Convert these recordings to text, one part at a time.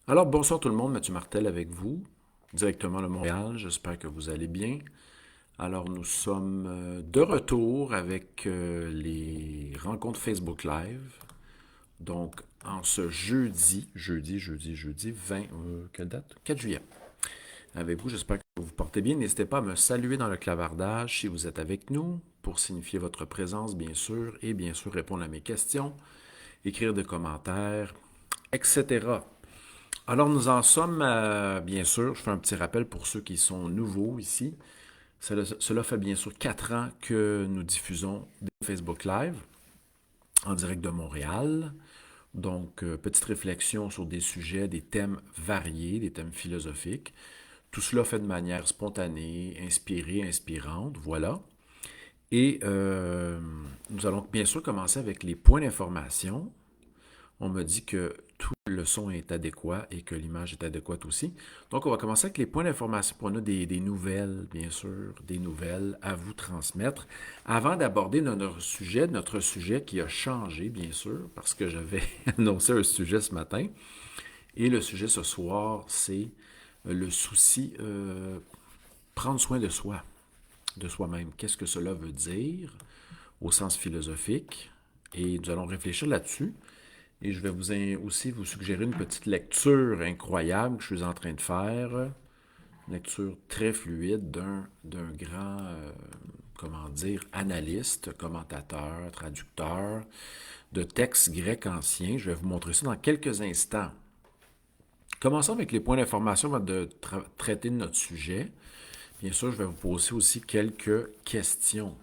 Alors, bonsoir tout le monde, Mathieu Martel avec vous, directement de Montréal. J'espère que vous allez bien. Alors, nous sommes de retour avec les rencontres Facebook Live. Donc, en ce jeudi 20, quelle date? 4 juillet. Avec vous, j'espère que vous vous portez bien. N'hésitez pas à me saluer dans le clavardage si vous êtes avec nous pour signifier votre présence, bien sûr, et bien sûr répondre à mes questions, écrire des commentaires, etc. Alors, nous en sommes, bien sûr, je fais un petit rappel pour ceux qui sont nouveaux ici. Cela fait bien sûr 4 ans que nous diffusons des Facebook Live en direct de Montréal. Donc, petite réflexion sur des sujets, des thèmes variés, des thèmes philosophiques. Tout cela fait de manière spontanée, inspirée, inspirante, voilà. Et nous allons bien sûr commencer avec les points d'information. On me dit que tout le son est adéquat et que l'image est adéquate aussi. Donc, on va commencer avec les points d'information. On a des nouvelles, bien sûr, des nouvelles à vous transmettre. Avant d'aborder notre sujet qui a changé, bien sûr, parce que j'avais annoncé un sujet ce matin. Et le sujet ce soir, c'est le souci, prendre soin de soi-même. Qu'est-ce que cela veut dire au sens philosophique? Et nous allons réfléchir là-dessus. Et je vais aussi vous suggérer une petite lecture incroyable que je suis en train de faire. Une lecture très fluide d'un grand, comment dire, analyste, commentateur, traducteur de textes grecs anciens. Je vais vous montrer ça dans quelques instants. Commençons avec les points d'information avant de traiter de notre sujet. Bien sûr, je vais vous poser aussi quelques questions.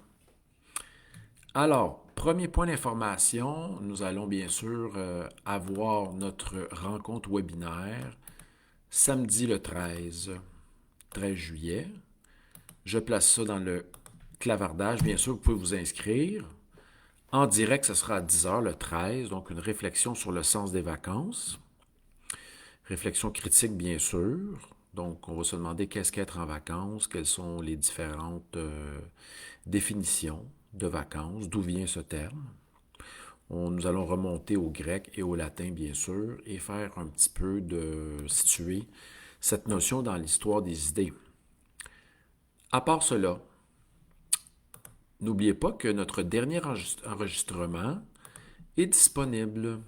Alors, premier point d'information, nous allons bien sûr avoir notre rencontre webinaire samedi le 13 juillet. Je place ça dans le clavardage. Bien sûr, vous pouvez vous inscrire. En direct, ce sera à 10 heures le 13, donc une réflexion sur le sens des vacances. Réflexion critique, bien sûr. Donc, on va se demander qu'est-ce qu'être en vacances, quelles sont les différentes définitions de vacances, d'où vient ce terme. Nous allons remonter au grec et au latin, bien sûr, et faire un petit peu de situer cette notion dans l'histoire des idées. À part cela, n'oubliez pas que notre dernier enregistrement est disponible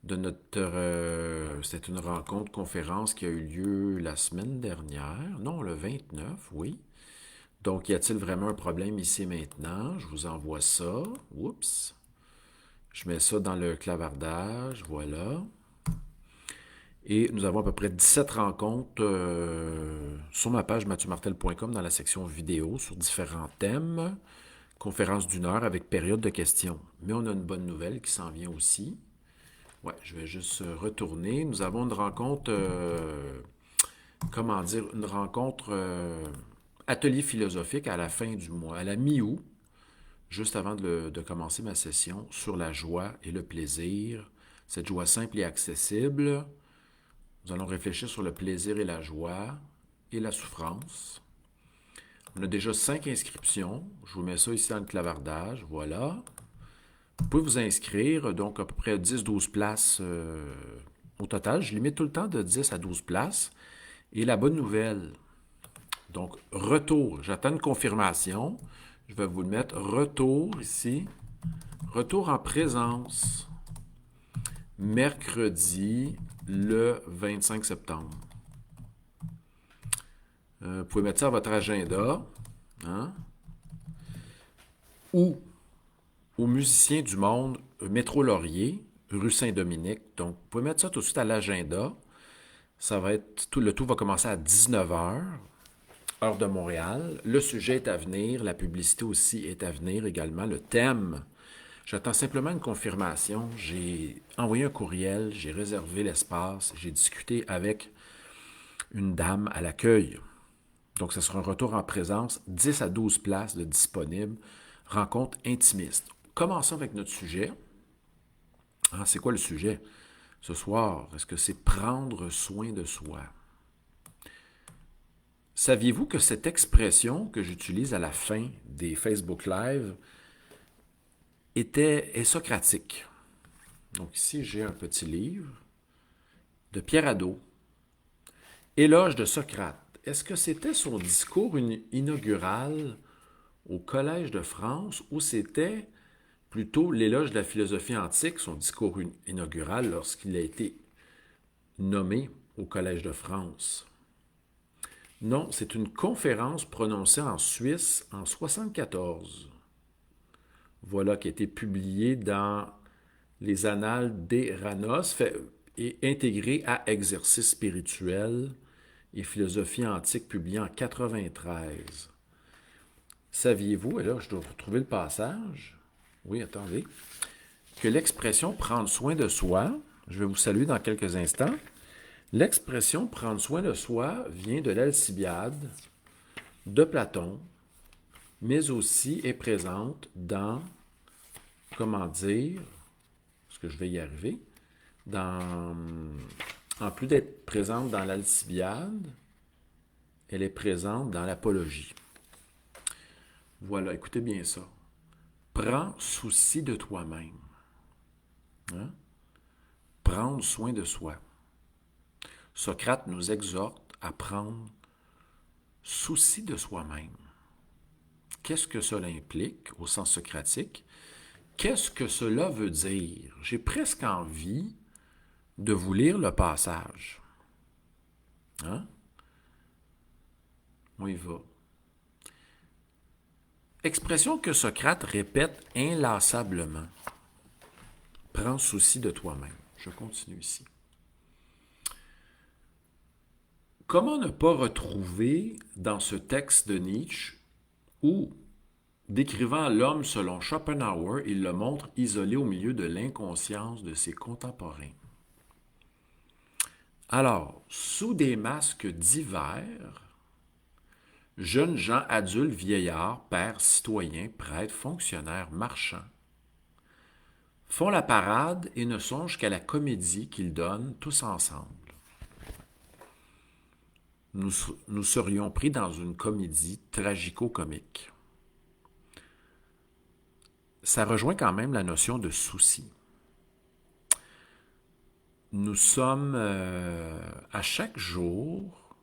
de notre... c'est une rencontre conférence qui a eu lieu la semaine dernière, non, le 29, oui. Donc, y a-t-il vraiment un problème ici et maintenant? Je vous envoie ça. Oups. Je mets ça dans le clavardage, voilà. Et nous avons à peu près 17 rencontres sur ma page mathieumartel.com dans la section vidéo sur différents thèmes. Conférence d'une heure avec période de questions. Mais on a une bonne nouvelle qui s'en vient aussi. Ouais, je vais juste retourner. Nous avons une rencontre, comment dire, une rencontre atelier philosophique à la fin du mois, à la mi-août, juste avant de commencer ma session sur la joie et le plaisir. Cette joie simple et accessible. Nous allons réfléchir sur le plaisir et la joie et la souffrance. On a déjà 5 inscriptions. Je vous mets ça ici dans le clavardage. Voilà. Vous pouvez vous inscrire, donc à peu près 10-12 places au total. Je limite tout le temps de 10 à 12 places. Et la bonne nouvelle, donc retour, j'attends une confirmation. Je vais vous le mettre, retour ici. Retour en présence, mercredi le 25 septembre. Vous pouvez mettre ça à votre agenda. Hein? Ou aux musiciens du monde, Métro Laurier, rue Saint-Dominique. Donc, vous pouvez mettre ça tout de suite à l'agenda. Ça va être, le tout va commencer à 19 heures, heure de Montréal. Le sujet est à venir, la publicité aussi est à venir également. Le thème, j'attends simplement une confirmation. J'ai envoyé un courriel, j'ai réservé l'espace, j'ai discuté avec une dame à l'accueil. Donc, ce sera un retour en présence, 10 à 12 places de disponibles, rencontre intimiste. Commençons avec notre sujet. Ah, c'est quoi le sujet ce soir? Est-ce que c'est prendre soin de soi? Saviez-vous que cette expression que j'utilise à la fin des Facebook Live est socratique? Donc ici, j'ai un petit livre de Pierre Hadot. Éloge de Socrate. Est-ce que c'était son discours inaugural au Collège de France ou c'était plutôt l'éloge de la philosophie antique, son discours inaugural lorsqu'il a été nommé au Collège de France? Non, c'est une conférence prononcée en Suisse en 1974. Voilà, qui a été publiée dans les Annales d'Eranos et intégrée à Exercices spirituels et philosophie antique, publié en 1993. Saviez-vous, et là je dois retrouver le passage, oui, attendez, que l'expression prendre soin de soi, je vais vous saluer dans quelques instants, l'expression prendre soin de soi vient de l'Alcibiade, de Platon, mais aussi est présente dans, comment dire, parce que je vais y arriver, en plus d'être présente dans l'Alcibiade, elle est présente dans l'Apologie. Voilà, écoutez bien ça. Prends souci de toi-même. Hein? Prendre soin de soi. Socrate nous exhorte à prendre souci de soi-même. Qu'est-ce que cela implique au sens socratique? Qu'est-ce que cela veut dire? J'ai presque envie de vous lire le passage. Hein? On y va. Expression que Socrate répète inlassablement. Prends souci de toi-même. Je continue ici. Comment ne pas retrouver dans ce texte de Nietzsche où, décrivant l'homme selon Schopenhauer, il le montre isolé au milieu de l'inconscience de ses contemporains? Alors, sous des masques divers, jeunes gens, adultes, vieillards, pères, citoyens, prêtres, fonctionnaires, marchands, font la parade et ne songent qu'à la comédie qu'ils donnent tous ensemble. Nous serions pris dans une comédie tragico-comique. Ça rejoint quand même la notion de souci. Nous sommes, à chaque jour,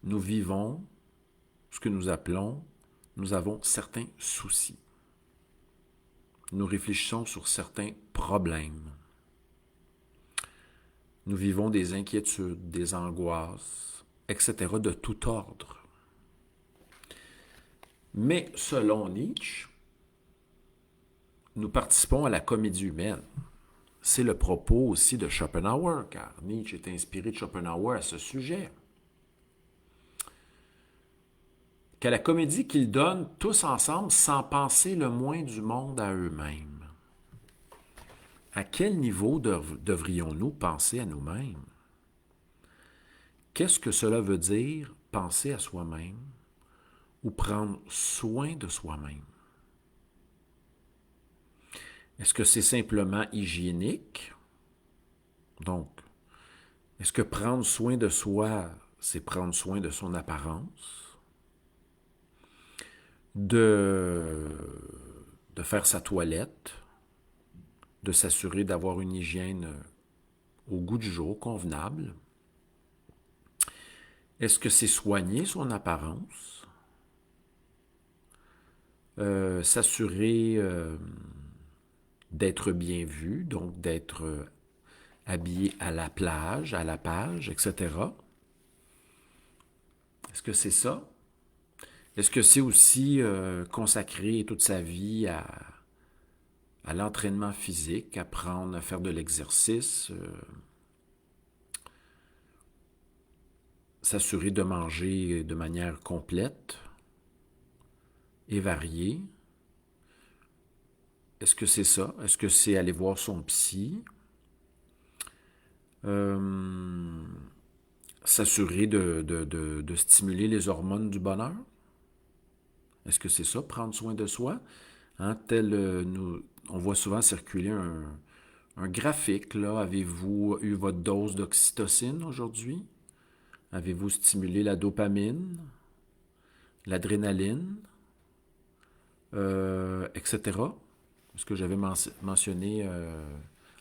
nous vivons ce que nous appelons, nous avons certains soucis. Nous réfléchissons sur certains problèmes. Nous vivons des inquiétudes, des angoisses, etc. de tout ordre. Mais selon Nietzsche, nous participons à la comédie humaine. C'est le propos aussi de Schopenhauer, car Nietzsche est inspiré de Schopenhauer à ce sujet. Qu'à la comédie qu'ils donnent tous ensemble sans penser le moins du monde à eux-mêmes. À quel niveau devrions-nous penser à nous-mêmes? Qu'est-ce que cela veut dire penser à soi-même ou prendre soin de soi-même? Est-ce que c'est simplement hygiénique? Donc, est-ce que prendre soin de soi, c'est prendre soin de son apparence? De faire sa toilette, de s'assurer d'avoir une hygiène au goût du jour, convenable? Est-ce que c'est soigner son apparence? S'assurer d'être bien vu, donc d'être habillé à la plage, à la page, etc. Est-ce que c'est ça? Est-ce que c'est aussi consacrer toute sa vie à l'entraînement physique, apprendre à faire de l'exercice, s'assurer de manger de manière complète et variée? Est-ce que c'est ça? Est-ce que c'est aller voir son psy? S'assurer de stimuler les hormones du bonheur? Est-ce que c'est ça, prendre soin de soi? Hein, on voit souvent circuler un graphique, là. Avez-vous eu votre dose d'oxytocine aujourd'hui? Avez-vous stimulé la dopamine, l'adrénaline, etc.? Ce que j'avais mentionné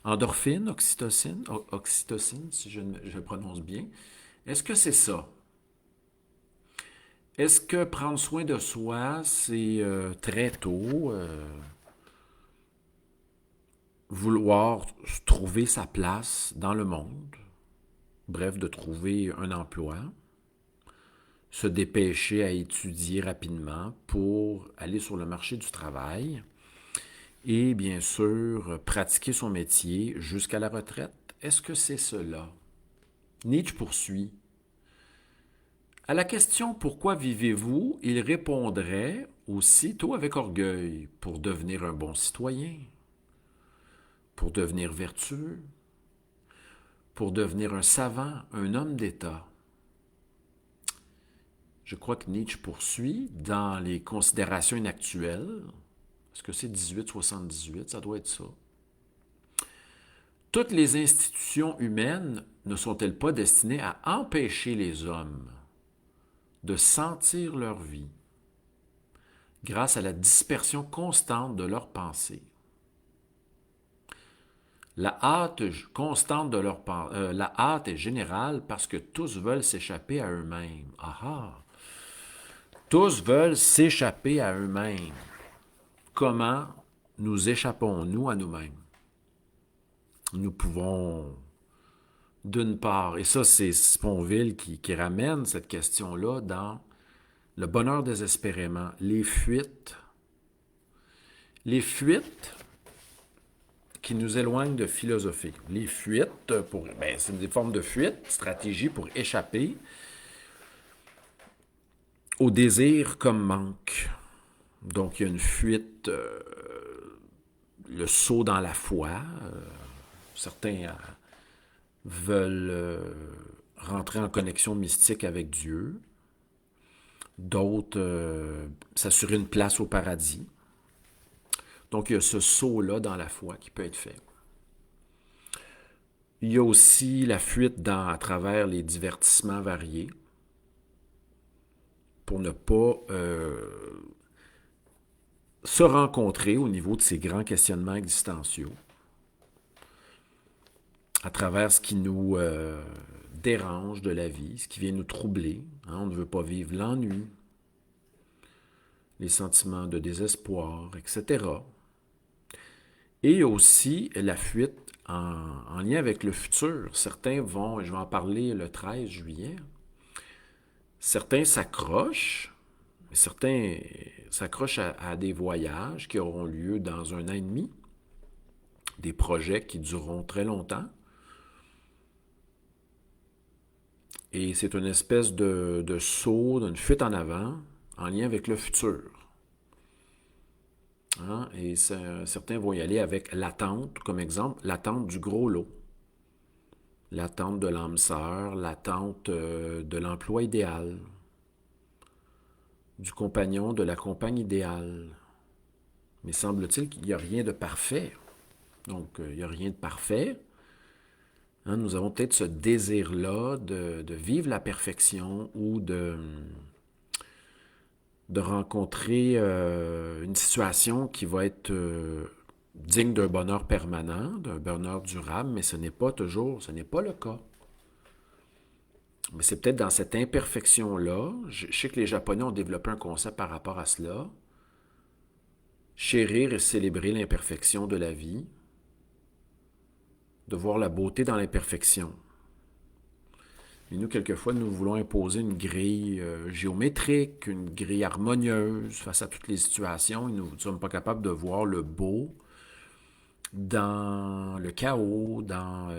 Endorphine, oxytocine, oxytocine, si je le prononce bien. Est-ce que c'est ça? Est-ce que prendre soin de soi, c'est très tôt vouloir trouver sa place dans le monde, bref, de trouver un emploi, se dépêcher à étudier rapidement pour aller sur le marché du travail et bien sûr pratiquer son métier jusqu'à la retraite? Est-ce que c'est cela? Nietzsche poursuit. À la question pourquoi vivez-vous, il répondrait aussitôt avec orgueil pour devenir un bon citoyen, pour devenir vertueux, pour devenir un savant, un homme d'État. Je crois que Nietzsche poursuit dans les considérations inactuelles. Est-ce que c'est 1878? Ça doit être ça. Toutes les institutions humaines ne sont-elles pas destinées à empêcher les hommes de sentir leur vie grâce à la dispersion constante de leurs pensées? La hâte constante de la hâte est générale parce que tous veulent s'échapper à eux-mêmes. Ah ah! Tous veulent s'échapper à eux-mêmes. Comment nous échappons-nous à nous-mêmes? Nous pouvons, d'une part, et ça c'est Sponville qui ramène cette question-là dans Le bonheur désespérément, les fuites qui nous éloignent de philosophie. Les fuites, c'est des formes de fuite, stratégie pour échapper au désir comme manque. Donc, il y a une fuite, le saut dans la foi. Certains veulent rentrer en connexion mystique avec Dieu. D'autres, s'assurer une place au paradis. Donc, il y a ce saut-là dans la foi qui peut être fait. Il y a aussi la fuite à travers les divertissements variés pour ne pas se rencontrer au niveau de ces grands questionnements existentiaux, à travers ce qui nous dérange de la vie, ce qui vient nous troubler. Hein, on ne veut pas vivre l'ennui, les sentiments de désespoir, etc. Et il y a aussi la fuite en lien avec le futur. Certains vont, et je vais en parler le 13 juillet, certains s'accrochent à des voyages qui auront lieu dans 1 an et demi, des projets qui dureront très longtemps. Et c'est une espèce de saut, d'une fuite en avant, en lien avec le futur. Hein? Et certains vont y aller avec l'attente, comme exemple, l'attente du gros lot, l'attente de l'âme sœur, l'attente de l'emploi idéal, du compagnon, de la compagne idéale. Mais semble-t-il qu'il n'y a rien de parfait. Donc, il n'y a rien de parfait. Hein, nous avons peut-être ce désir-là de vivre la perfection ou de rencontrer une situation qui va être digne d'un bonheur permanent, d'un bonheur durable, mais ce n'est pas le cas. Mais c'est peut-être dans cette imperfection-là, je sais que les Japonais ont développé un concept par rapport à cela, chérir et célébrer l'imperfection de la vie, de voir la beauté dans l'imperfection. Mais nous, quelquefois, nous voulons imposer une grille géométrique, une grille harmonieuse face à toutes les situations et nous ne sommes pas capables de voir le beau dans le chaos, dans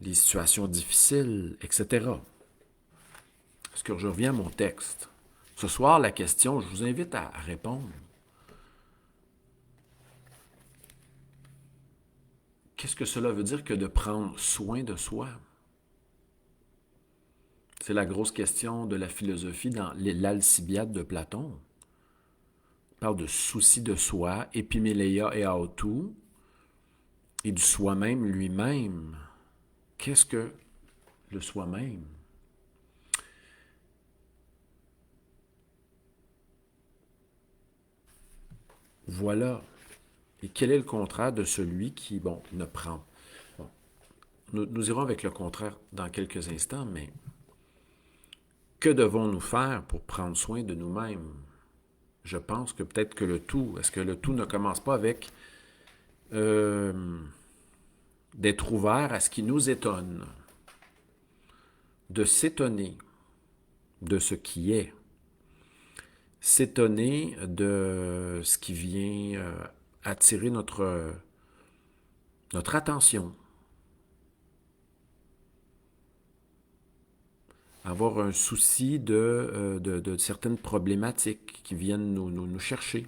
les situations difficiles, etc. Est-ce que je reviens à mon texte? Ce soir, la question, je vous invite à répondre. Qu'est-ce que cela veut dire que de prendre soin de soi? C'est la grosse question de la philosophie dans l'Alcibiade de Platon. Il parle de souci de soi, épiméléia et autou, et du soi-même lui-même. Qu'est-ce que le soi-même? Voilà. Et quel est le contraire de celui qui, bon, ne prend? Bon, nous irons avec le contraire dans quelques instants, mais que devons-nous faire pour prendre soin de nous-mêmes? Je pense que peut-être que le tout, est-ce que le tout ne commence pas avec euh, d'être ouvert à ce qui nous étonne, de s'étonner de ce qui est, s'étonner de ce qui vient attirer notre attention, avoir un souci de certaines problématiques qui viennent nous chercher.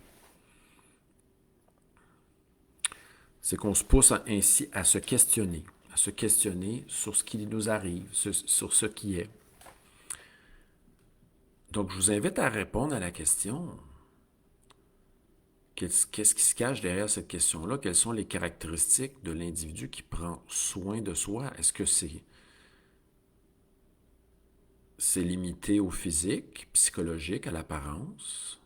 C'est qu'on se pousse ainsi à se questionner sur ce qui nous arrive, sur ce qui est. Donc, je vous invite à répondre à la question, qu'est-ce qui se cache derrière cette question-là? Quelles sont les caractéristiques de l'individu qui prend soin de soi? Est-ce que c'est limité au physique, psychologique, à l'apparence?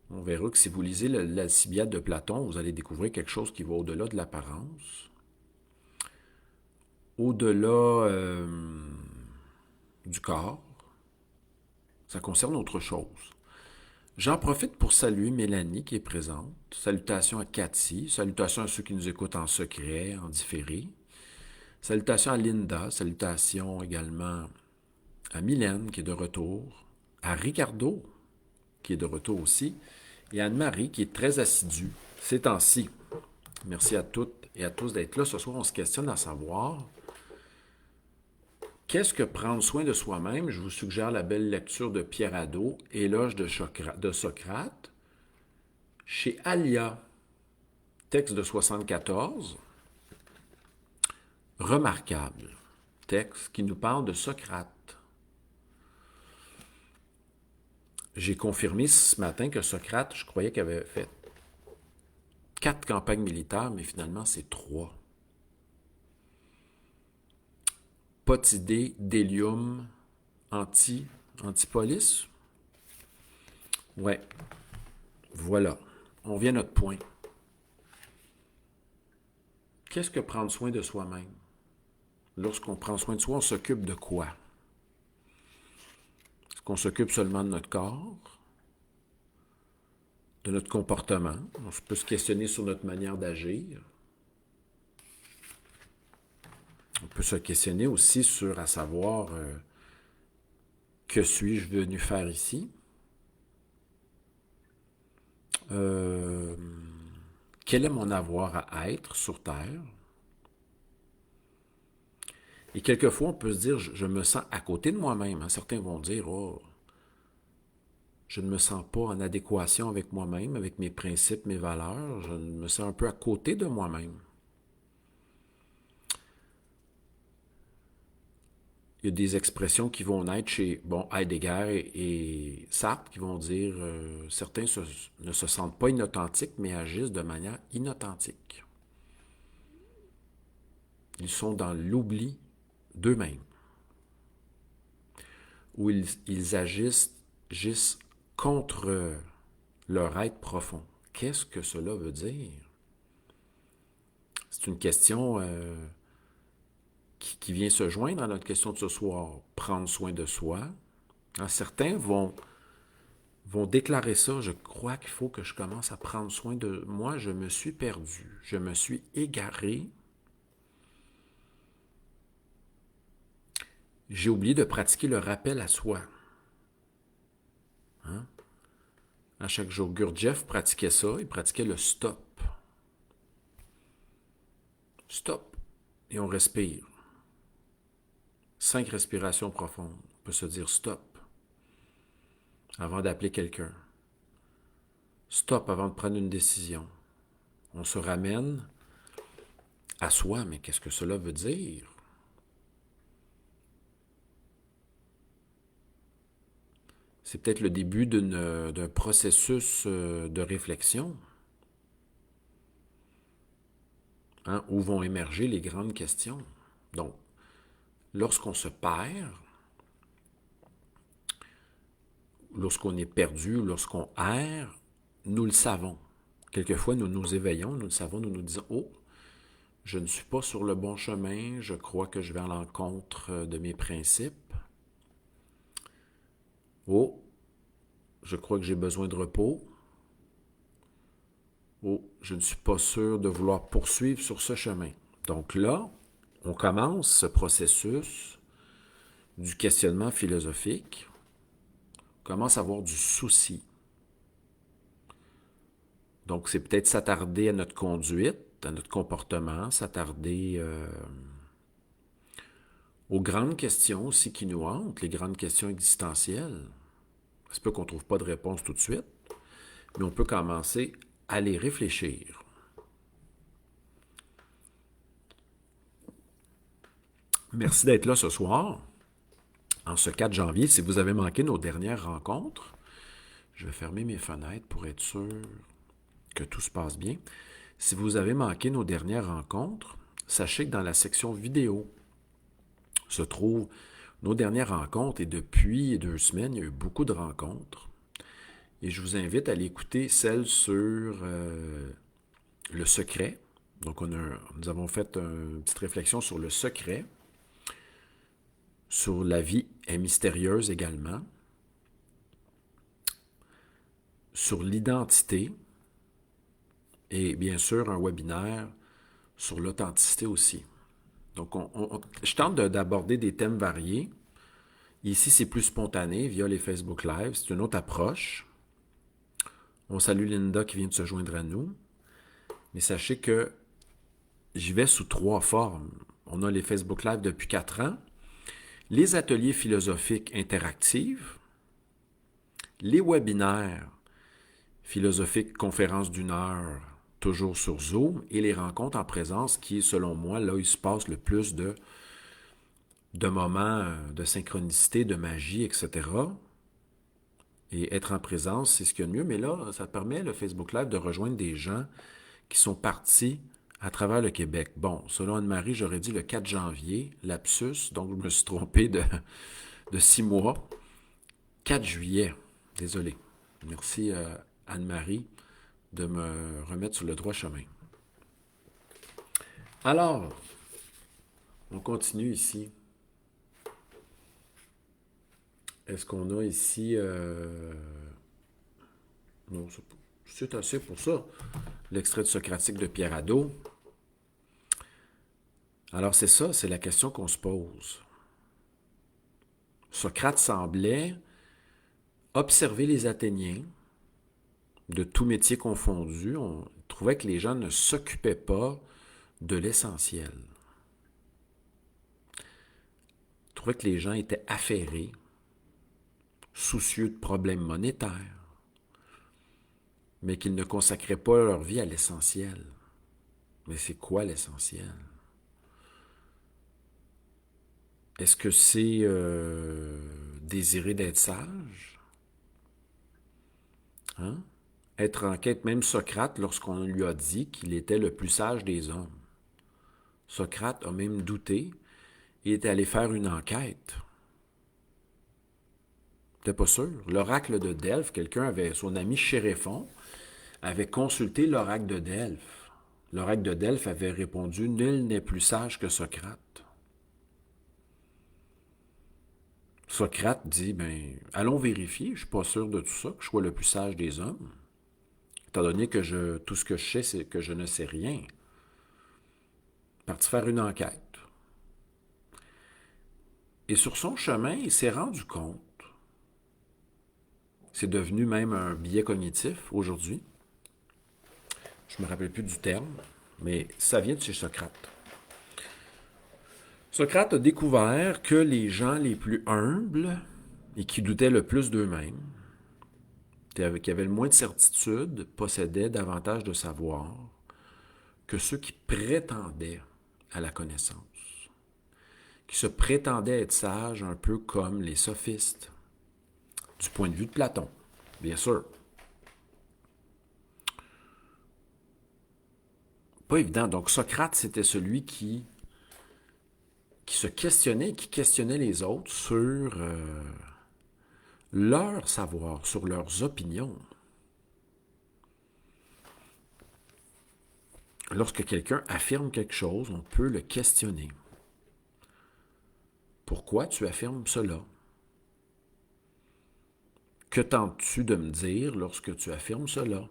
On verra que si vous lisez l'Alcibiade de Platon, vous allez découvrir quelque chose qui va au-delà de l'apparence, au-delà du corps. Ça concerne autre chose. J'en profite pour saluer Mélanie qui est présente. Salutations à Cathy. Salutations à ceux qui nous écoutent en secret, en différé. Salutations à Linda. Salutations également à Mylène qui est de retour. À Ricardo qui est de retour aussi. Et à Anne-Marie qui est très assidue ces temps-ci. Merci à toutes et à tous d'être là. Ce soir, on se questionne à savoir qu'est-ce que prendre soin de soi-même? Je vous suggère la belle lecture de Pierre Hadot, Éloge de Socrate, chez Alia, texte de 74, remarquable, texte qui nous parle de Socrate. J'ai confirmé ce matin que Socrate, je croyais qu'il avait fait 4 campagnes militaires, mais finalement c'est 3. Potidée, Délium, Antipolis. Ouais, voilà. On vient à notre point. Qu'est-ce que prendre soin de soi-même? Lorsqu'on prend soin de soi, on s'occupe de quoi? Est-ce qu'on s'occupe seulement de notre corps, de notre comportement? On peut se questionner sur notre manière d'agir. On peut se questionner aussi sur, à savoir, que suis-je venu faire ici? Quel est mon avoir à être sur Terre? Et quelquefois, on peut se dire, je me sens à côté de moi-même. Certains vont dire, oh, je ne me sens pas en adéquation avec moi-même, avec mes principes, mes valeurs. Je me sens un peu à côté de moi-même. Il y a des expressions qui vont naître chez Heidegger et Sartre qui vont dire certains ne se sentent pas inauthentiques, mais agissent de manière inauthentique. Ils sont dans l'oubli d'eux-mêmes, où ils agissent contre leur être profond. Qu'est-ce que cela veut dire? C'est une question qui vient se joindre à notre question de ce soir. Prendre soin de soi. Certains vont déclarer ça. Je crois qu'il faut que je commence à prendre soin de moi. Je me suis perdu. Je me suis égaré. J'ai oublié de pratiquer le rappel à soi. À chaque jour, Gurdjieff pratiquait ça. Il pratiquait le stop. Stop. Et on respire. 5 respirations profondes. On peut se dire stop avant d'appeler quelqu'un. Stop avant de prendre une décision. On se ramène à soi, mais qu'est-ce que cela veut dire? C'est peut-être le début d'un processus de réflexion, où vont émerger les grandes questions. Donc, lorsqu'on se perd, lorsqu'on est perdu, lorsqu'on erre, nous le savons. quelquefois nous nous éveillons, nous le savons, nous nous disons « Oh, je ne suis pas sur le bon chemin, je crois que je vais à l'encontre de mes principes. Oh, je crois que j'ai besoin de repos. Oh, je ne suis pas sûr de vouloir poursuivre sur ce chemin. » Donc là, on commence ce processus du questionnement philosophique, on commence à avoir du souci. Donc, c'est peut-être s'attarder à notre conduite, à notre comportement, s'attarder aux grandes questions aussi qui nous hantent, les grandes questions existentielles. Ça se peut qu'on ne trouve pas de réponse tout de suite, mais on peut commencer à les réfléchir. Merci d'être là ce soir, en ce 4 janvier. Si vous avez manqué nos dernières rencontres, je vais fermer mes fenêtres pour être sûr que tout se passe bien. Si vous avez manqué nos dernières rencontres, sachez que dans la section vidéo se trouvent nos dernières rencontres et depuis 2 semaines, il y a eu beaucoup de rencontres. Et je vous invite à aller écouter celle sur le secret. Donc, nous avons fait une petite réflexion sur le secret, sur la vie est mystérieuse également, sur l'identité et bien sûr un webinaire sur l'authenticité aussi. Donc, je tente d'aborder des thèmes variés. Ici, c'est plus spontané via les Facebook Live. C'est une autre approche. On salue Linda qui vient de se joindre à nous. Mais sachez que j'y vais sous 3 formes. On a les Facebook Live depuis 4 ans, les ateliers philosophiques interactifs, les webinaires philosophiques conférences d'1 heure, toujours sur Zoom, et les rencontres en présence qui est, selon moi, là où il se passe le plus de moments de synchronicité, de magie, etc. Et être en présence, c'est ce qu'il y a de mieux. Mais là, ça permet, le Facebook Live, de rejoindre des gens qui sont partis à travers le Québec. Bon, selon Anne-Marie, j'aurais dit le 4 janvier, lapsus, donc je me suis trompé de 6 mois. 4 juillet, désolé. Merci Anne-Marie de me remettre sur le droit chemin. Alors, on continue ici. Est-ce qu'on a ici... Non, c'est assez pour ça. L'extrait de Socratique de Pierre Hadot. Alors c'est ça, c'est la question qu'on se pose. Socrate semblait observer les Athéniens, de tout métier confondu. On trouvait que les gens ne s'occupaient pas de l'essentiel. On trouvait que les gens étaient affairés, soucieux de problèmes monétaires, mais qu'ils ne consacraient pas leur vie à l'essentiel. Mais c'est quoi l'essentiel? Est-ce que c'est désirer d'être sage? Hein? Être en quête, même Socrate, lorsqu'on lui a dit qu'il était le plus sage des hommes. Socrate a même douté et est allé faire une enquête. T'es pas sûr? L'oracle de Delphes, son ami Chéréphon, avait consulté l'oracle de Delphes. L'oracle de Delphes avait répondu « Nul n'est plus sage que Socrate ». Socrate dit « Allons vérifier, je ne suis pas sûr de tout ça, que je sois le plus sage des hommes. Étant donné que tout ce que je sais, c'est que je ne sais rien. » Parti faire une enquête. Et sur son chemin, il s'est rendu compte, c'est devenu même un biais cognitif aujourd'hui, je ne me rappelle plus du terme, mais ça vient de chez Socrate. Socrate a découvert que les gens les plus humbles et qui doutaient le plus d'eux-mêmes, qui avaient le moins de certitude, possédaient davantage de savoir que ceux qui prétendaient à la connaissance, qui se prétendaient être sages un peu comme les sophistes, du point de vue de Platon, bien sûr. Pas évident. Donc Socrate, c'était celui qui se questionnait, qui questionnait les autres sur leur savoir, sur leurs opinions. lorsque quelqu'un affirme quelque chose, on peut le questionner. Pourquoi tu affirmes cela? Que tentes-tu de me dire lorsque tu affirmes cela?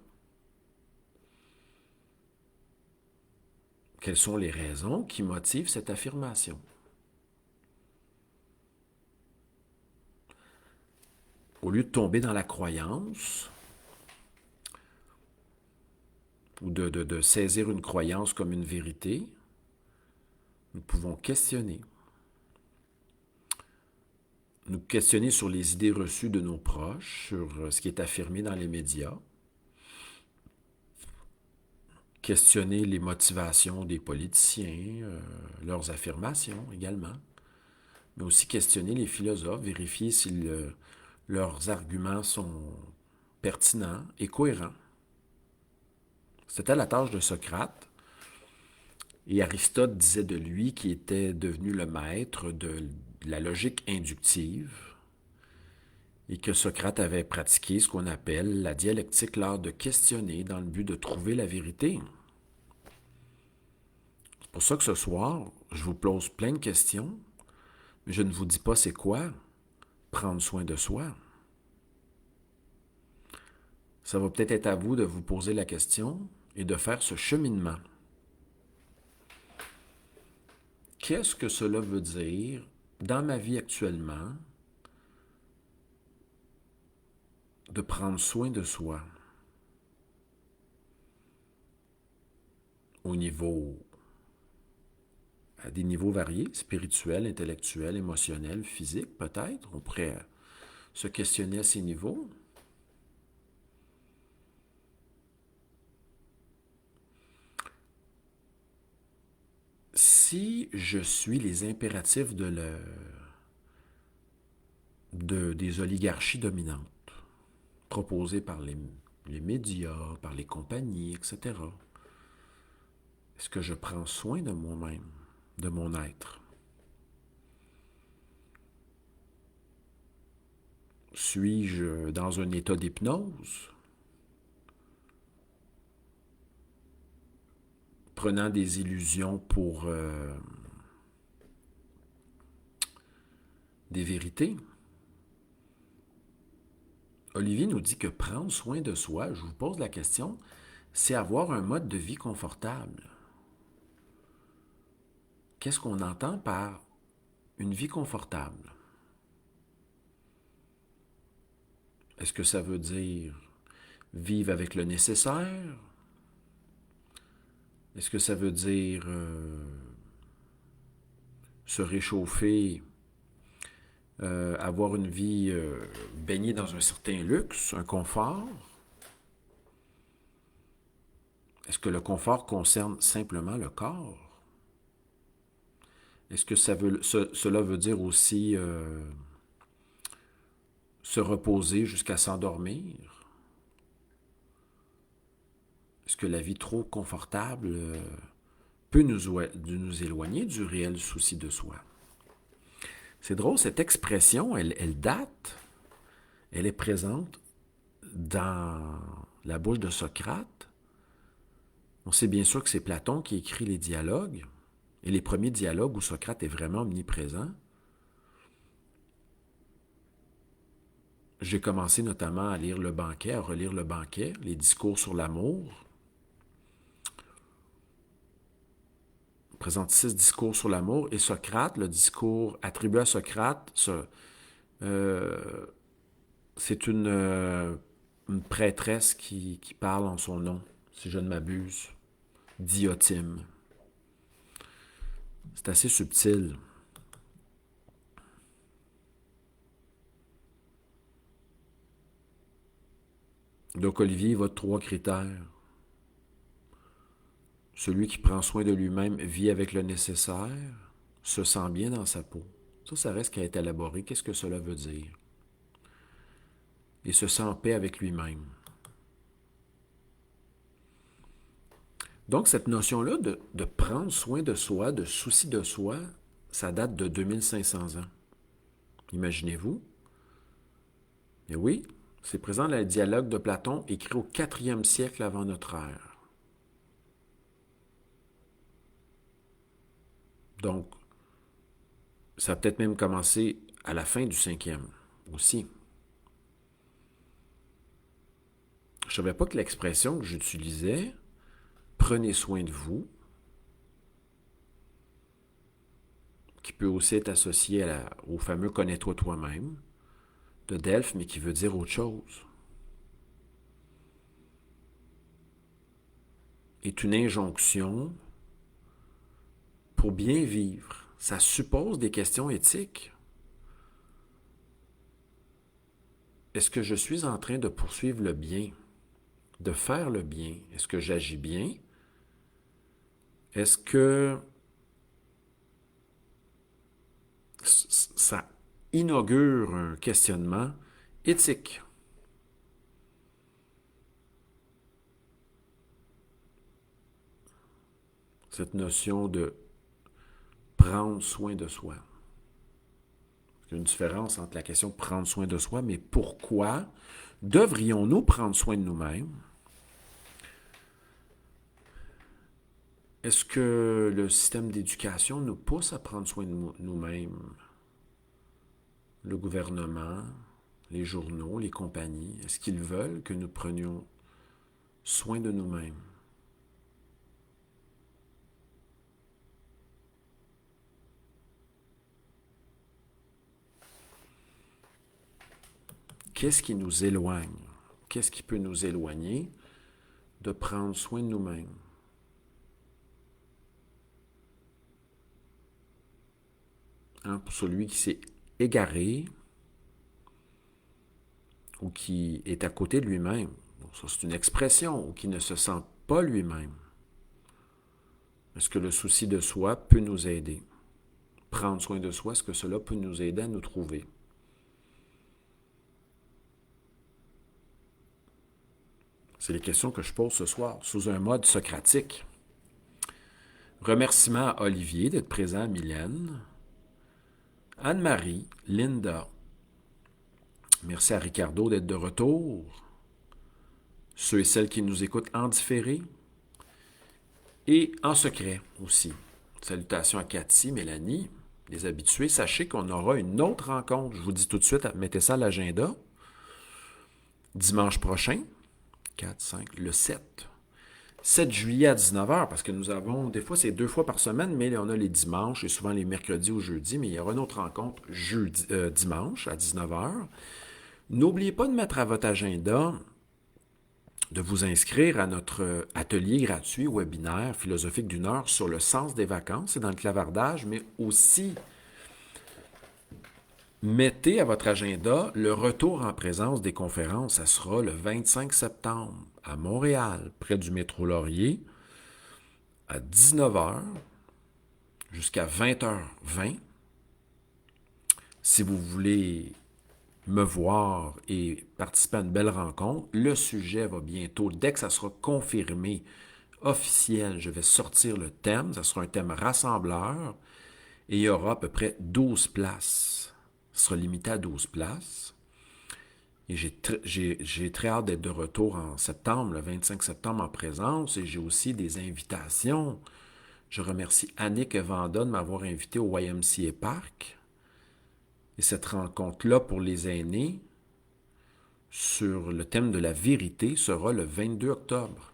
Quelles sont les raisons qui motivent cette affirmation? Au lieu de tomber dans la croyance ou de saisir une croyance comme une vérité, nous pouvons questionner. Nous questionner sur les idées reçues de nos proches, sur ce qui est affirmé dans les médias, questionner les motivations des politiciens, leurs affirmations également, mais aussi questionner les philosophes, vérifier si leurs arguments sont pertinents et cohérents. C'était la tâche de Socrate, et Aristote disait de lui qu'il était devenu le maître de la logique inductive et que Socrate avait pratiqué ce qu'on appelle la dialectique, l'art de questionner dans le but de trouver la vérité. C'est pour ça que ce soir, je vous pose plein de questions, mais je ne vous dis pas c'est quoi prendre soin de soi. Ça va peut-être être à vous de vous poser la question et de faire ce cheminement. Qu'est-ce que cela veut dire dans ma vie actuellement de prendre soin de soi à des niveaux variés, spirituels, intellectuels, émotionnels, physiques peut-être. On pourrait se questionner à ces niveaux. Si je suis les impératifs des oligarchies dominantes, proposées par les médias, par les compagnies, etc., est-ce que je prends soin de moi-même, de mon être? Suis-je dans un état d'hypnose, prenant des illusions pour des vérités? Olivier nous dit que prendre soin de soi, je vous pose la question, c'est avoir un mode de vie confortable. Qu'est-ce qu'on entend par une vie confortable? Est-ce que ça veut dire vivre avec le nécessaire? Est-ce que ça veut dire se réchauffer, avoir une vie baignée dans un certain luxe, un confort? Est-ce que le confort concerne simplement le corps? Est-ce que cela veut dire aussi se reposer jusqu'à s'endormir? Est-ce que la vie trop confortable peut nous éloigner du réel souci de soi? C'est drôle, cette expression, elle date, elle est présente dans la bouche de Socrate. On sait bien sûr que c'est Platon qui écrit les dialogues, et les premiers dialogues où Socrate est vraiment omniprésent. J'ai commencé notamment à lire Le Banquet, à relire Le Banquet, les discours sur l'amour. Il présente 6 discours sur l'amour, et Socrate, le discours attribué à Socrate, c'est une prêtresse qui parle en son nom, si je ne m'abuse, Diotime. C'est assez subtil. Donc Olivier, il va de 3 critères. Celui qui prend soin de lui-même vit avec le nécessaire, se sent bien dans sa peau. Ça reste qu'à être élaboré. Qu'est-ce que cela veut dire? Et se sent en paix avec lui-même. Donc cette notion-là de prendre soin de soi, de souci de soi, ça date de 2500 ans. Imaginez-vous. Et oui, c'est présent dans le dialogue de Platon, écrit au 4e siècle avant notre ère. Donc, ça va peut-être même commencer à la fin du 5e aussi. Je ne savais pas que l'expression que j'utilisais, prenez soin de vous, qui peut aussi être associée au fameux connais-toi toi-même de Delphes, mais qui veut dire autre chose, est une injonction pour bien vivre. Ça suppose des questions éthiques. Est-ce que je suis en train de poursuivre le bien, de faire le bien? Est-ce que j'agis bien? Est-ce que ça inaugure un questionnement éthique? Cette notion de prendre soin de soi. Il y a une différence entre la question de prendre soin de soi, mais pourquoi devrions-nous prendre soin de nous-mêmes? Est-ce que le système d'éducation nous pousse à prendre soin de nous-mêmes? Le gouvernement, les journaux, les compagnies, est-ce qu'ils veulent que nous prenions soin de nous-mêmes? Qu'est-ce qui nous éloigne? Qu'est-ce qui peut nous éloigner de prendre soin de nous-mêmes? Pour celui qui s'est égaré ou qui est à côté de lui-même, bon, ça c'est une expression, ou qui ne se sent pas lui-même. Est-ce que le souci de soi peut nous aider? Prendre soin de soi, est-ce que cela peut nous aider à nous trouver? C'est les questions que je pose ce soir, sous un mode socratique. Remerciements à Olivier d'être présent, à Mylène, Anne-Marie, Linda. Merci à Ricardo d'être de retour. Ceux et celles qui nous écoutent en différé et en secret aussi. Salutations à Cathy, Mélanie, les habitués. Sachez qu'on aura une autre rencontre. Je vous dis tout de suite, mettez ça à l'agenda. Dimanche prochain, 4, 5, le 7 juillet à 19h, parce que nous avons, des fois c'est 2 fois par semaine, mais on a les dimanches et souvent les mercredis ou jeudis, mais il y aura une autre rencontre dimanche à 19h. N'oubliez pas de mettre à votre agenda, de vous inscrire à notre atelier gratuit webinaire philosophique d'1 heure sur le sens des vacances et dans le clavardage, mais aussi mettez à votre agenda le retour en présence des conférences. Ça sera le 25 septembre à Montréal, près du métro Laurier, à 19h jusqu'à 20h20. Si vous voulez me voir et participer à une belle rencontre, le sujet va bientôt, dès que ça sera confirmé, officiel, je vais sortir le thème. Ça sera un thème rassembleur et il y aura à peu près 12 places. Ce sera limité à 12 places. Et j'ai très hâte d'être de retour en septembre, le 25 septembre en présence. Et j'ai aussi des invitations. Je remercie Annick et Vanda de m'avoir invité au YMCA Park. Et cette rencontre-là pour les aînés sur le thème de la vérité sera le 22 octobre.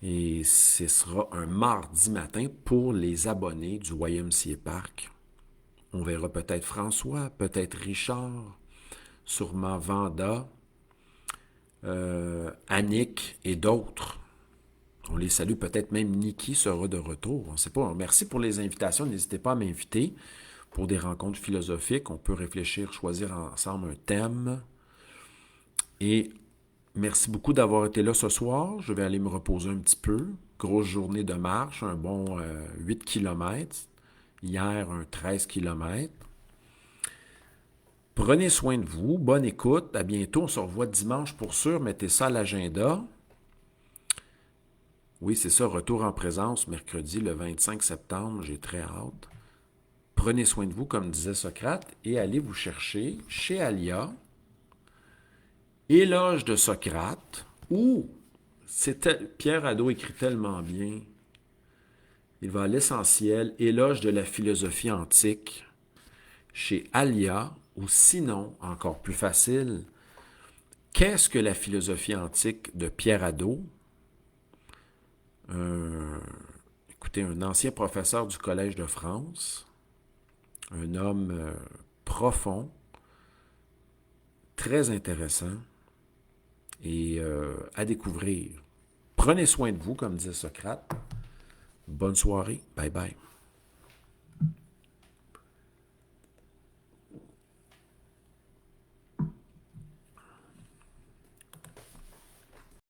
Et ce sera un mardi matin pour les abonnés du YMCA Park. On verra peut-être François, peut-être Richard, sûrement Vanda, Annick et d'autres. On les salue, peut-être même Niki sera de retour. On ne sait pas. Merci pour les invitations. N'hésitez pas à m'inviter pour des rencontres philosophiques. On peut réfléchir, choisir ensemble un thème. Et merci beaucoup d'avoir été là ce soir. Je vais aller me reposer un petit peu. Grosse journée de marche, un bon 8 km. Hier, un 13 km. Prenez soin de vous. Bonne écoute. À bientôt. On se revoit dimanche pour sûr. Mettez ça à l'agenda. Oui, c'est ça. Retour en présence mercredi, le 25 septembre. J'ai très hâte. Prenez soin de vous, comme disait Socrate, et allez vous chercher chez Alia, Éloge de Socrate, où Pierre Hadot écrit tellement bien. Il va à l'essentiel, éloge de la philosophie antique chez Alia, ou sinon, encore plus facile, qu'est-ce que la philosophie antique de Pierre Hadot, écoutez, un ancien professeur du Collège de France, un homme profond, très intéressant et à découvrir. Prenez soin de vous, comme disait Socrate. Bonne soirée. Bye bye.